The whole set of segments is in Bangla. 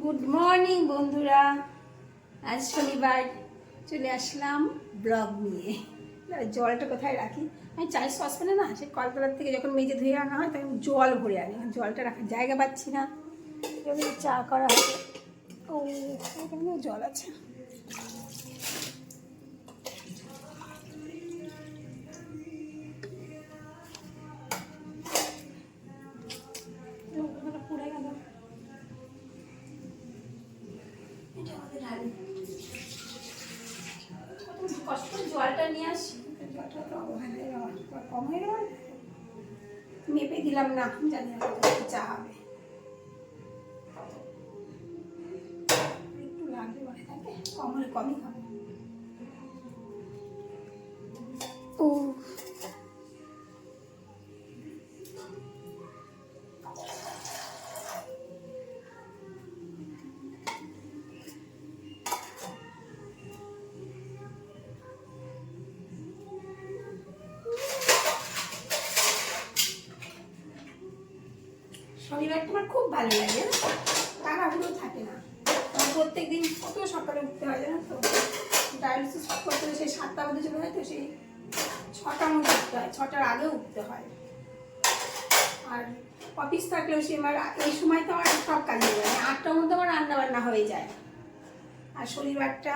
গুড মর্নিং বন্ধুরা, আজ শনিবার চলে আসলাম ব্লগ নিয়ে। জলটা কোথায় রাখি? আমি চায়ের সসপ্যানে না, সে কলতলার থেকে যখন মেজে ধুয়ে আনা হয় তখন জল ভরে আনি, জলটা রাখার জায়গা পাচ্ছি না। এবার চা করা হবে। ও এখানে জল আছে। পুড়ে গেল। কষ্ট করে জলটা নিয়ে আসি, জলটা তো কম হয়ে গেল। মেপে দিলাম না, জানি না চা হবে, একটু লাগবে মনে থাকে, কম হলে কমই খাবো। ও শনিবারটা আমার খুব ভালো লাগে, তাড়াহুড়ো থাকে না। প্রত্যেক দিন কত সকালে উঠতে হয় জানো তো, ডায়ালিসিস করতে হলে সেই 7টা মধ্যে চলে যায়, তো সেই 6টার মধ্যে উঠতে হয়, 6টার আগে উঠতে হয়। আর অফিস থাকলেও সে আমার এই সময় তো আমার সব কাজ হয়ে যায়, 8টার মধ্যে আমার রান্নাবান্না হয়ে যায়। আর শনিবারটা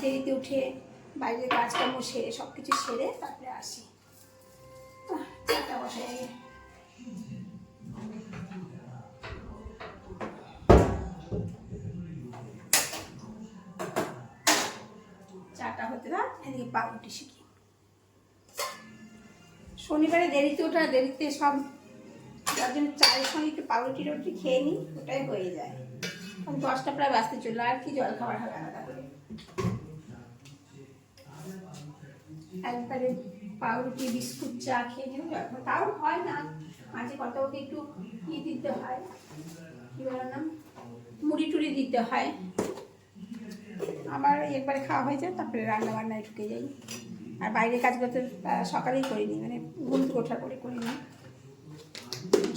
দেরিতে উঠে বাইরের কাজকর্ম সেরে সব কিছু সেরে তারপরে আসি। চাটা বসাই আগে। চাটা হতে না, এদিকে পাউরুটি শিখি। শনিবারে দেরিতে ওঠা, দেরিতে সব, যার জন্য চায়ের সঙ্গে একটু পাউরুটি রুটি খেয়ে নিই, ওটাই হয়ে যায়। 10টা প্রায় বাজতে চললো, আর কি জল খাবার হবে আলাদা করে। একবারে পাউরুটি বিস্কুট চা খেয়ে নিও, জল খাবার তাও হয় না, মাঝে কত ওকে একটু দিতে হয়, কি বলার নাম, মুড়ি টুড়ি দিতে হয়। আবার একবারে খাওয়া হয়ে যায়, তারপরে রান্না বান্নায় ঢুকে যাই। আর বাইরের কাজগুলো তো সকালেই করে নিই, মানে ঘুম থেকে ওঠার পরে করে নিই,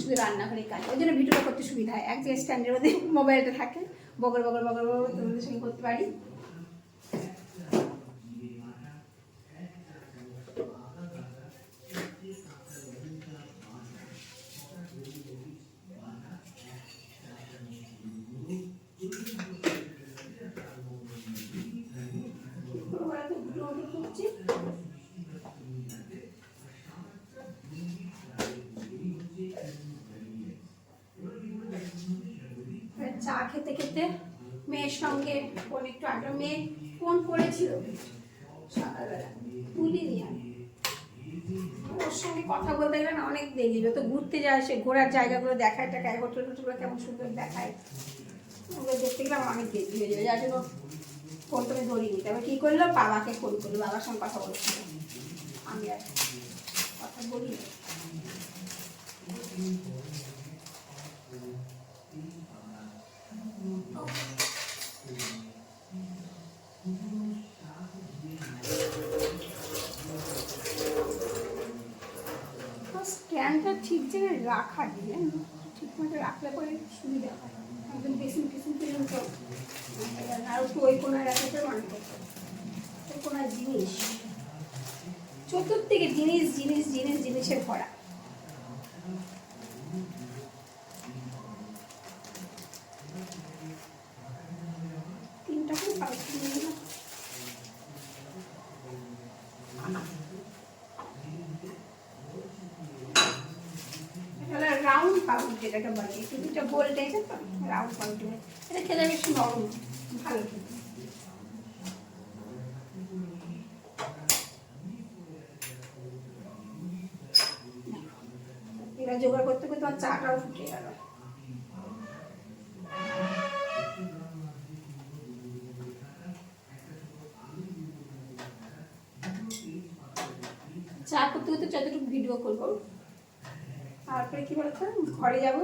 শুধু রান্নাঘরের কাজ। ওই জন্য ভিডিওটা করতে সুবিধা হয়, এক জায়গায় স্ট্যান্ডের মধ্যে মোবাইলটা থাকে, বগর বগর বগর বগর তোমাদের সঙ্গে করতে পারি। চা খেতে খেতে মেয়ের সঙ্গে ফোন একটু আগে, মেয়ে ফোন করেছিল সকালবেলা, তুলিনি আমি। ওর সঙ্গে কথা বলতে গেলে না অনেক দেরি, যত ঘুরতে যায়, সে ঘোরার জায়গাগুলো দেখায় টাকায়, হোটেল টোটেলগুলো কেমন সুন্দর দেখায়, ওগুলো দেখতে গেলে আমার অনেক দেরি হয়ে যাবে, যার জন্য ফোনটা আমি ধরিনি। তবে কী করলো, বাবাকে ফোন করলো, বাবার সঙ্গে কথা বলছিল, আমি আর কথা বলি। স্ট্যান্ডটা ঠিক জায়গায় রাখা দিয়ে ঠিক মতো রাখলে পরে সুবিধা হয়, একদম পেছন পেছন পর্যন্ত। আর একটু ওই কোনায় রাখাতে মনে করতো, ওই কোনার জিনিস, চতুর্দিকে জিনিস জিনিস জিনিস জিনিসে ভরা। তিনটা করে পাউরুটি নিয়ে গেলাম। রাউন্ড পাউরুটি যেটাকে বলে, একটু দুটো গোল টাইপের তো রাউন্ড পাউরুটি, এটা খেলে বেশ নরম, ভালো খেতে। এটা জোগাড় করতে করতে আমার চাটাও ফুটে গেল। চা করতে করতে যতটুকু ভিডিও করবো, তারপরে কি বলতো, ঘরে যাব,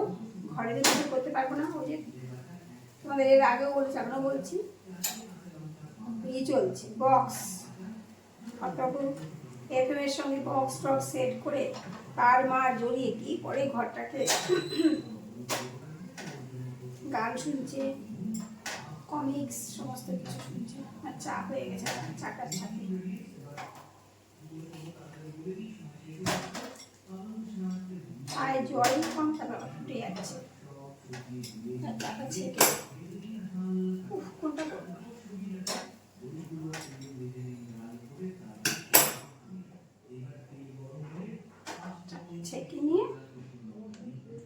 ঘরে যে কিছু করতে পারবো না। ওই যে তোমাদের এর আগেও বলেছি, এখনও বলছি, ইয়ে চলছে বক্স, এফএম এর সঙ্গে বক্স টক্স সেট করে তার মার জড়িয়ে কি করে ঘরটাকে গান শুনছে, কমিক্স সমস্ত কিছু শুনছে। আর চা হয়ে গেছে, চাটার সাথে চায়ে জলই কম, তারপর ফুটে যাচ্ছে। আর চাটা ছেঁকে কোনটা করবো, ছেঁকে নিয়ে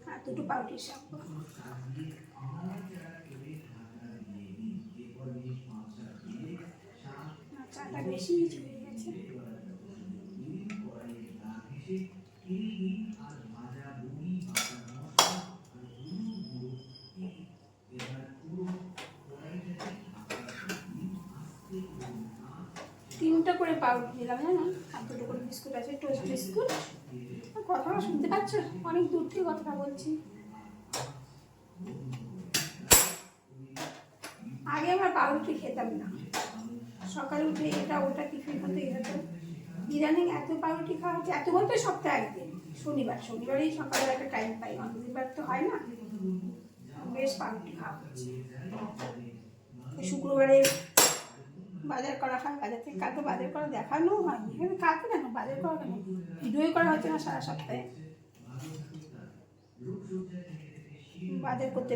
আর দুটো পাউরুটি সাবো। চাটা বেশি হয়ে গেছে। তিনটা করে পাউরুটি দিলাম, জানো, আর দুটো করে বিস্কুট আছে, টোস্ট বিস্কুট। কথাটা শুনতে পাচ্ছ? অনেক দূর থেকে কথাটা বলছি। আগে আমরা পাউরুটি খেতাম না, সকালে উঠে এটা ওটা টিফিন হতে হতো। ইদানিং এত পাউরুটি খাওয়া হচ্ছে, এত বলতে সপ্তাহে একদিন, শনিবারই সকালে একটা টাইম পাই, অন্যদিনবার তো হয় না। বেশ পাউরুটি খাওয়া হচ্ছে। শুক্রবারে বাজার করা হয়, বাজার থেকে কালকে বাজার করা দেখানো হয়নি। কালকে কেন বাজার করা, কেন ভিডিওই করা হচ্ছে না সারা সপ্তাহে। বাজার করতে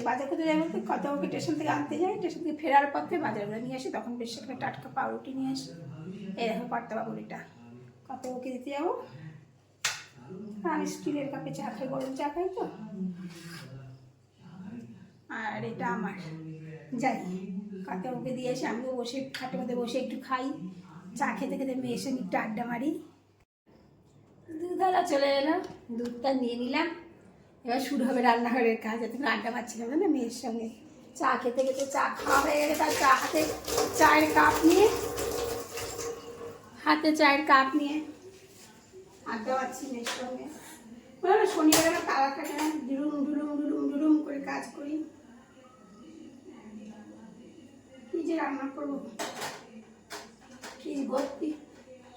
যাই বলতে কত ওকে স্টেশন থেকে আনতে যাই, স্টেশন থেকে ফেরার পথে বাজারগুলো নিয়ে আসি, তখন বেশ একটা টাটকা পাউরুটি নিয়ে আসি। এই দেখো পার্থবাবুর এটা, কত ওকে দিতে যাবো। আমি স্টিলের কাপে চা খাই, গরম চা খাই তো। আর এটা আমার, যাই কাকে ওকে দিয়ে এসে আমিও বসে খাটের মধ্যে বসে একটু খাই, চা খেতে খেতে মেয়ের সঙ্গে একটু আড্ডা মারি। দুধওয়ালা চলে এলো, দুধটা নিয়ে নিলাম। এবার শুরু হবে রান্নাঘরের কাজ। এতক্ষণ আড্ডা মারছিলাম না মেয়ের সঙ্গে, চা খেতে খেতে চা খাওয়া হয়ে গেলে তার চায়ের কাপ নিয়ে আড্ডা মারছি মেয়ের সঙ্গে। শনিবার তারা থাকে না, ডুলুম করে কাজ করি। কি যে রান্না করবো, ফ্রিজ ভর্তি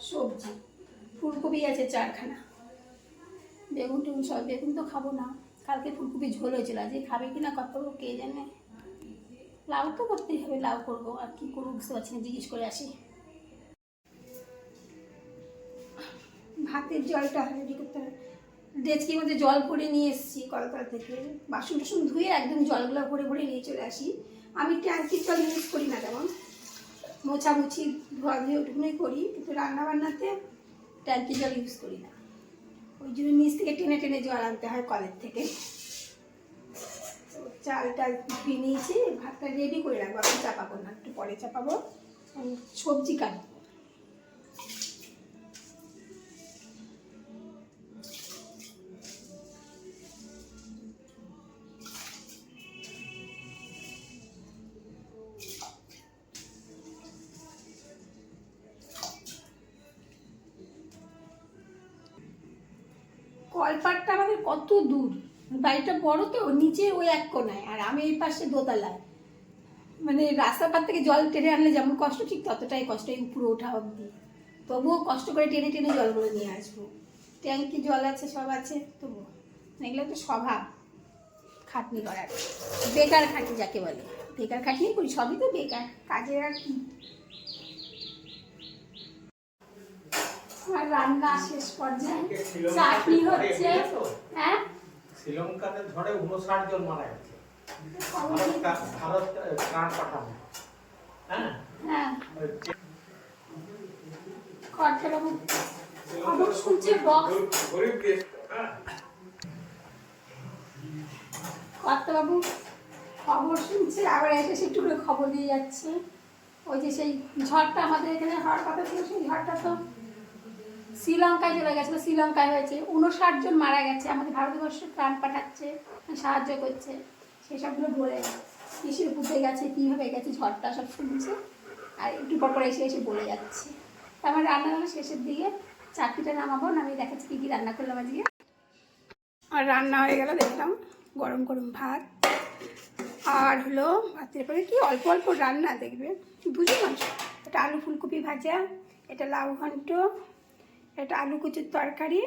সবজি, ফুলকপি আছে 4খানা, বেগুন টেগুন সব। বেগুন তো খাবো না, কালকে ফুলকপি ঝোল হয়েছিল, আজকে খাবে কিনা কত কে জানে। লাউ তো করতেই হবে, লাউ করবো, আর কি করবো বুঝতে পারছি না, জিজ্ঞেস করে আসি। ভাতের জলটা রেডি করতে হবে। ডেচকির মধ্যে জল ভরে নিয়ে এসেছি কলকাতা থেকে, বাসন টাসন ধুয়ে একদম জলগুলো ভরে নিয়ে চলে আসি। আমি ট্যাঙ্কির জল ইউজ করি না, তেমন মোছামুছি ধোয়া ধুয়ে ওটুকুনই করি, কিন্তু রান্নাবান্নাতে ট্যাঙ্কির জল ইউজ করি না। ওই জন্য নিচ থেকে টেনে জল আনতে হয় কলের থেকে। চালটা ধুয়ে নিয়েছি, ভাতটা রেডি করে রাখবো, এখন চাপাবো না, একটু পরে চাপাবো। সবজি কাটবো। কলপাটটা আমাদের কত দূর, বাড়িটা বড় তো, নিচে ওই এক কোনায়, আর আমি এই পাশে দোতলায়। মানে রাস্তার পার থেকে জল টেনে আনলে যেমন কষ্ট, ঠিক ততটাই কষ্ট এই উপরে ওঠা অবধি। তবুও কষ্ট করে টেনে জলগুলো নিয়ে আসবো। ট্যাঙ্কি জল আছে, সব আছে, তবুও এগুলো তো স্বভাব খাটনি করার, বেকার খাটি যাকে বলে। বেকার খাটনি করি, সবই তো বেকার, কাজের আর কি। আর রান্না শেষ পর্যায়ে, চাটনি হচ্ছে। হ্যাঁ, শ্রীলঙ্কাতে ঝড়ে 59 জন মারা গেছে। ভারত ত্রাণ পাঠানো। হ্যাঁ হ্যাঁ, কর্তাবাবু খবর শুনছে, গরিব দেশ। কর্তাবাবু খবর শুনছে, আবার এসে একটু করে খবর দিয়ে যাচ্ছে। ওই যে সেই ঝড়টা আমাদের এখানে হওয়ার কথা ছিল, সেই ঝড়টা তো শ্রীলঙ্কায় চলে গেছিলো। শ্রীলঙ্কায় হয়েছে 59 জন মারা গেছে, আমাদের ভারতবর্ষ ত্রাণ পাঠাচ্ছে, সাহায্য করছে, সেসবগুলো বলে কিসের পুঁতে গেছে, কীভাবে গেছে, ঝড়টা সব শুনছে। আর একটু পর এসে বলে যাচ্ছে। আমার রান্না শেষের দিকে চাটনিটা নামাবো, নামিয়ে দেখাচ্ছি কী রান্না করলাম আজকে। আর রান্না হয়ে গেল, দেখলাম গরম ভাত, আর হলো ভাতের পরে কি অল্প রান্না, দেখবে 2 জন মানুষ। এটা আলু ফুলকপি ভাজা, এটা লাউ ঘন্ট, এটা আলু কুচুর তরকারি,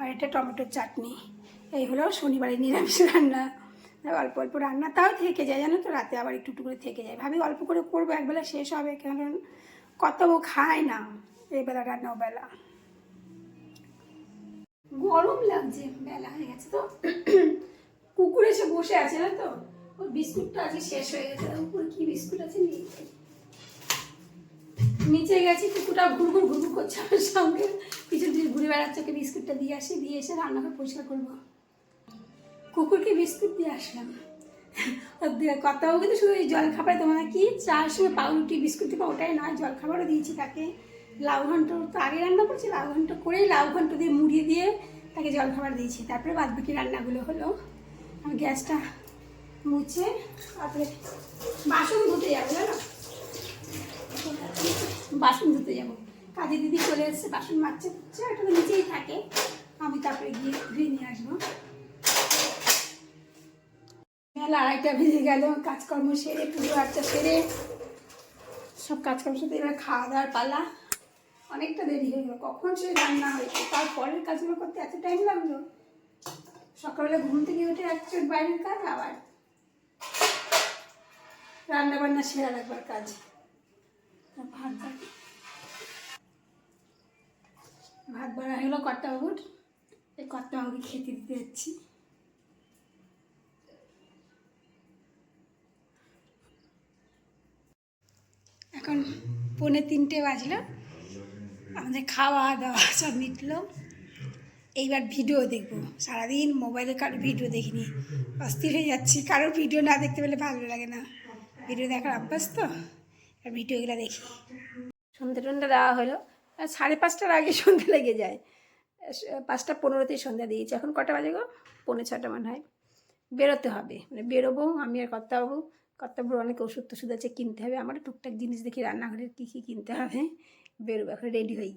আর এটা টমেটোর চাটনি। এই হলো শনিবারে নিরামিষ রান্না। অল্প অল্প রান্না তাও থেকে যায়, জানো তো, রাতে আবার একটু একটু করে থেকে যায়। ভাবি অল্প করে করবো, একবেলা শেষ হবে, কারণ কত খায় না এই বেলা রান্না বেলা। গরম লাগছে, বেলা হয়ে গেছে তো। কুকুর এসে বসে আছে না তো, ওর বিস্কুটটা আজকে শেষ হয়ে গেছে। উপরে কি বিস্কুট আছে নিচে গেছি, কুকুরটা ঘুরঘুর ঘুরঘুর করছে আমার সঙ্গে, পিছন দিয়ে ঘুরে বেড়াচ্ছে। ওকে বিস্কুটটা দিয়ে আসি, দিয়ে এসে রান্নাঘর পরিষ্কার করবো। কুকুরকে বিস্কুট দিয়ে আসলাম। কথাও কিন্তু শুধু এই জল খাবার, তোমার কি চার সঙ্গে পাউরুটি বিস্কুট দিবা, ওটাই নয়, জল খাবারও দিয়েছি তাকে। লাউ ঘন্ট তো আগে রান্না করছি, লাউ ঘন্ট করেই লাউ ঘন্ট দিয়ে মুড়িয়ে দিয়ে তাকে জল খাবার দিয়েছি। তারপরে বাদ বাকি রান্নাগুলো হলো। আমি গ্যাসটা মুছে তারপরে বাসন ধুতে যাবো, জানো, বাসন ধুতে যাবো। কাজে দিদি চলে এসছে, বাসন মাজছে, এটা তো নিচেই থাকে, আমি তারপরে গিয়ে ধুয়ে নিয়ে আসবো। বেলা 2:30 বেজে গেল, কাজকর্ম সেরে পুজো আর্চা সেরে সব কাজকর্ম সাথে এবার খাওয়া দাওয়ার পালা। অনেকটা দেরি হয়ে গেল, কখন সে রান্না হয়েছে, তারপরের কাজগুলো করতে এত টাইম লাগলো। সকালবেলা ঘুম থেকে উঠে একচোট বাইরের কাজ, আবার রান্না বান্না সেরা রাখবার কাজ। ভাত বাড়া হয়ে গেলো কর্তাবাবুর, এই কর্তাবাবুকে খেতে দিতে যাচ্ছি। এখন 2:45 বাজলো, আমাদের খাওয়া দাওয়া সব মিটলো। এইবার ভিডিও দেখবো, সারাদিন মোবাইলে কারোর ভিডিও দেখিনি, অস্থির হয়ে যাচ্ছি। কারোর ভিডিও না দেখতে পেলে ভালো লাগে না, ভিডিও দেখার অভ্যাস তো, আর ভিডিওগুলো দেখি। সন্ধ্যে টন্ধে দেওয়া হলো, 5:30টার আগে সন্ধ্যে লেগে যায়। 5:15তেই সন্ধ্যা দিয়েছি। এখন কটা বাজে গো? 5:45 মনে হয়। বেরোতে হবে, মানে বেরোবো আমি আর কর্তাবাবুর অনেক ওষুধ টষুধ আছে কিনতে হবে, আমারও টুকটাক জিনিস দেখি রান্নাঘরের কী কী কিনতে হবে। বেরোবো, এখন রেডি হই।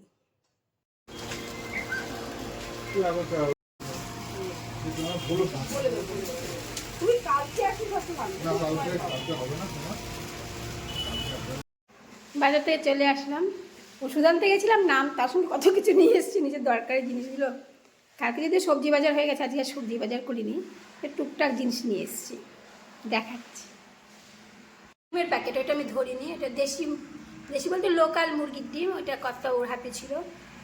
বাজার থেকে চলে আসলাম, ওষুধ আনতে গেছিলাম নাম, তার সঙ্গে কত কিছু নিয়ে এসেছি নিজের দরকারি জিনিসগুলো। কালকে যদি সবজি বাজার হয়ে গেছে, আজকে আর সবজি বাজার করিনি, টুকটাক জিনিস নিয়ে এসেছি, দেখাচ্ছি। ডিমের প্যাকেট, ওইটা আমি ধরিনি, এটা দেশি বলতে লোকাল মুরগির ডিম, ওইটা কর্তা ওর হাতে ছিল,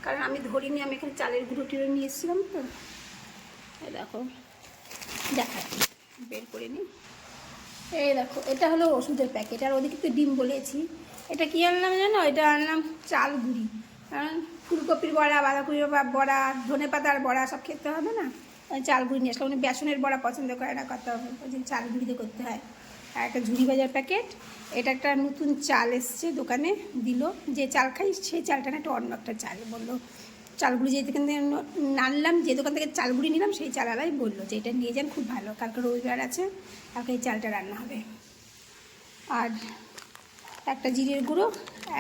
কারণ আমি ধরিনি। আমি এখানে চালের গুঁড়ো টুড়ো নিয়ে এসেছিলাম তো, দেখো দেখাচ্ছি, বের করে নিই। এই দেখো, এটা হলো ওষুধের প্যাকেট, আর ওদিকে তো ডিম বলেছি। এটা কী আনলাম জানো? এটা আনলাম চাল গুঁড়ি, কারণ ফুলকপির বড়া, বাঁধাকপির বড়া, ধনে পাতার বড়া সব খেতে হবে না, চাল গুঁড়ি নিয়ে আসলাম। উনি বেসনের বড়া পছন্দ করে না, করতে হবে ওই জন্য চাল গুঁড়িতে করতে হয়। আর একটা ঝুড়ি ভাজার প্যাকেট, এটা একটা নতুন চাল এসছে দোকানে, দিল, যে চাল খাই সেই চালটা না, একটা অন্য একটা চাল বললো। চালগুড়ি যেখান থেকে নাড়লাম, যে দোকান থেকে চালগুড়ি নিলাম সেই চালালাই বললো যে এটা নিয়ে যান, খুব ভালো, কালকে রবিবার আছে, কালকে এই চালটা রান্না হবে। আর একটা জিরের গুঁড়ো,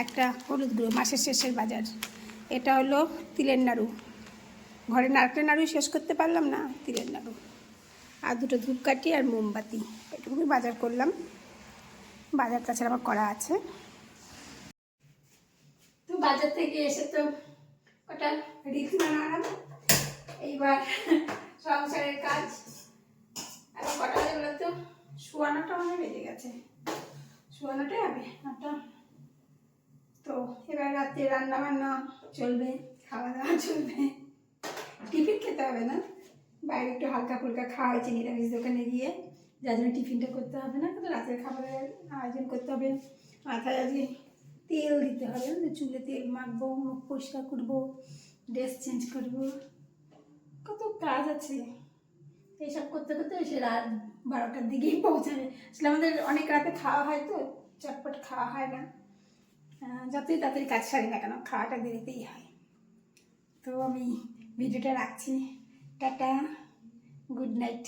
একটা হলুদ গুঁড়ো, মাসের শেষের বাজার। এটা হলো তিলের নাড়ু, ঘরে নারকেলের নাড়ু শেষ করতে পারলাম না, তিলের নাড়ু। আর দুটো ধূপকাঠি আর মোমবাতি, এটুকুই বাজার করলাম। বাজার তাছাড়া আমার করা আছে। তো বাজার থেকে এসে তো ওটা রিলস বানালাম, এইবার সংসারের কাজ। এখন কটা বাজে বলো তো? 9:15 মানে বেজে গেছে, 9:15 হবে 9টা। তো এবার রাতে রান্না বান্না চলবে, খাওয়া দাওয়া চলবে, টিফিন খেতে হবে না, বাইরে একটু হালকা ফুলকা খাওয়া হয়েছে নিরামিষ দোকানে গিয়ে, যার জন্য টিফিনটা করতে হবে না, কিন্তু রাতের খাবারের আয়োজন করতে হবে। মাথায় আজকে তেল দিতে হবে, চুলে তেল মাখবো, মুখ পরিষ্কার করবো, ড্রেস চেঞ্জ করবো, কত কাজ আছে। এইসব করতে করতে সে রাত 12টার দিকেই পৌঁছাবে। আসলে আমাদের অনেক রাতে খাওয়া হয় তো, চটপট খাওয়া হয় না, যতই তাড়াতাড়ি কাজ সারি না কেন খাওয়াটা দেরিতেই হয়। তো আমি ভিডিওটা রাখছি, টাটা, গুড নাইট।